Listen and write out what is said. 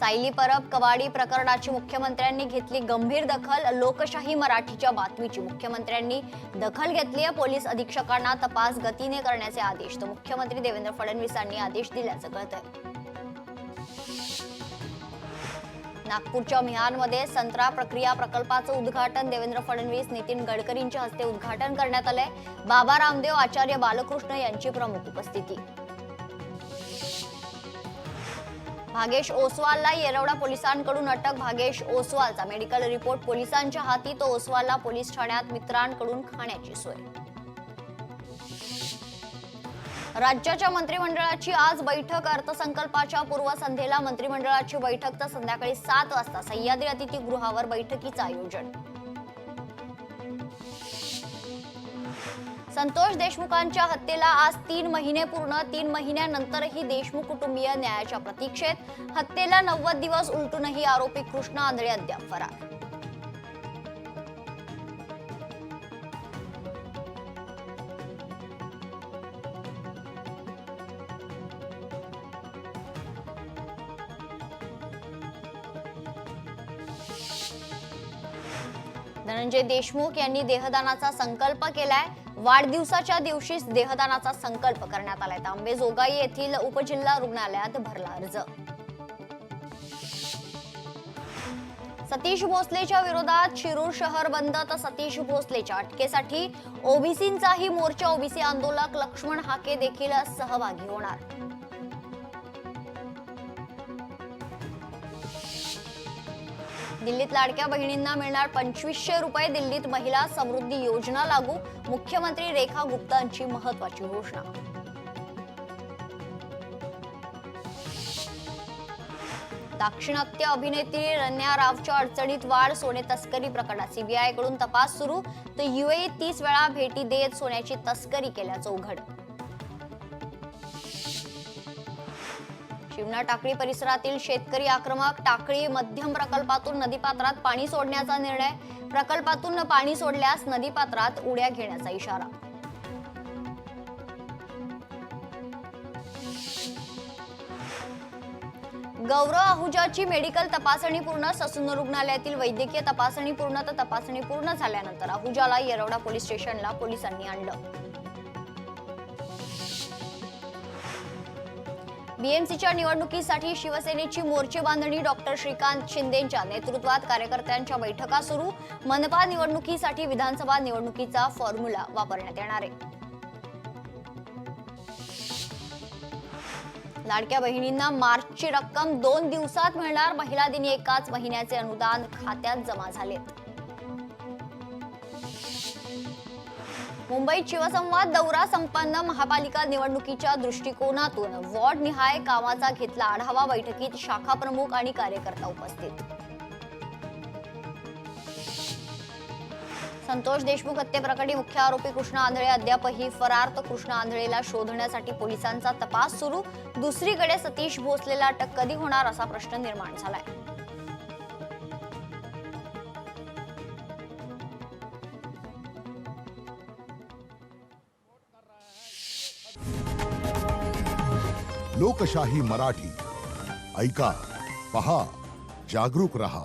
सायली परब कवाडी प्रकरणाची मुख्यमंत्र्यांनी घेतली गंभीर दखल। लोकशाही मराठीच्या बातमीची मुख्यमंत्र्यांनी दखल घेतली आहे। पोलीस अधीक्षकांना तपास गतीने करण्याचे आदेश। तर मुख्यमंत्री देवेंद्र फडणवीसांनी आदेश दिल्याचं कळतंय। नागपूरच्या मिहानमध्ये संत्रा प्रक्रिया प्रकल्पाचं उद्घाटन देवेंद्र फडणवीस नितीन गडकरींच्या हस्ते उद्घाटन करण्यात आलंय। बाबा रामदेव आचार्य बालकृष्ण यांची प्रमुख उपस्थिती। भागेश ओसवालला येरवडा पोलिसांकडून अटक। भागेश ओसवालचा मेडिकल रिपोर्ट पोलिसांच्या हाती। तो ओसवालला पोलीस ठाण्यात मित्रांकडून खाण्याची सोय। राज्याच्या मंत्रिमंडळाची आज बैठक। अर्थसंकल्पाच्या पूर्वसंध्येला मंत्रिमंडळाची बैठक तर संध्याकाळी 7 वाजता सह्याद्री अतिथीगृहावर बैठकीचं आयोजन। संतोष देशमुखांच्या हत्येला आज 3 महिने पूर्ण। 3 महिन्यानंतरही देशमुख कुटुंबीय न्यायाच्या प्रतीक्षेत। हत्येला 90 दिवस उलटूनही आरोपी कृष्ण आंधळे अद्याप फरार। धनंजय देशमुख यांनी देहदानाचा संकल्प केलाय। वाढदिवसाच्या दिवशीच देहदानाचा संकल्प करण्यात आलाय। अंबेजोगाई येथील उपजिल्हा रुग्णालयात भरला अर्ज। सतीश भोसलेच्या विरोधात शिरूर शहर बंद। तर सतीश भोसलेच्या अटकेसाठी ओबीसींचाही मोर्चा। ओबीसी आंदोलक लक्ष्मण हाके देखील सहभागी होणार। दिल्लीत लाडक्या बहिणींना मिळणार 2500 रुपये। दिल्लीत महिला समृद्धी योजना लागू। मुख्यमंत्री रेखा गुप्तांची महत्त्वाची घोषणा। दाक्षिणात्य अभिनेत्री रन्या रावच्या अडचणीत वाढ। सोने तस्करी प्रकरणात सीबीआयकडून तपास सुरू। तर यूएईत 30 वेळा भेटी देत सोन्याची तस्करी केल्याचं उघड। शिवना टाकळी परिसरातील शेतकरी आक्रमक। टाकळी मध्यम प्रकल्पातून नदीपात्रात पाणी सोडण्याचा निर्णय। प्रकल्पातून पाणी सोडल्यास नदीपात्रात उड्या घेण्याचा इशारा। गौरव आहुजाची मेडिकल तपासणी पूर्ण। ससून रुग्णालयातील वैद्यकीय तपासणी पूर्ण। तर तपासणी पूर्ण झाल्यानंतर आहुजाला येरवडा पोलीस स्टेशनला पोलिसांनी आणलं। बीएमसीच्या निवडणुकीसाठी शिवसेनेची मोर्चे बांधणी। डॉक्टर श्रीकांत शिंदेंच्या नेतृत्वात कार्यकर्त्यांच्या बैठका सुरू। मनपा निवडणुकीसाठी विधानसभा निवडणुकीचा फॉर्म्युला वापरण्यात येणार आहे। लाडक्या बहिणींना मार्चची रक्कम 2 दिवसात मिळणार। महिला दिनी एकाच महिन्याचे अनुदान खात्यात जमा झालेत। मुंबईत शिवसंवाद दौरा संपन्न। महापालिका निवडणुकीच्या दृष्टिकोनातून वॉर्ड निहाय कामाचा घेतला आढावा। बैठकीत शाखा प्रमुख आणि कार्यकर्ता उपस्थित। संतोष देशमुख हत्येप्रकरणी मुख्य आरोपी कृष्ण आंधळे अद्यापही फरार। तर कृष्ण आंधळेला शोधण्यासाठी पोलिसांचा तपास सुरू। दुसरीकडे सतीश भोसलेला अटक कधी होणार असा प्रश्न निर्माण झालाय। लोकशाही मराठी ऐका, पहा, जागरूक रहा।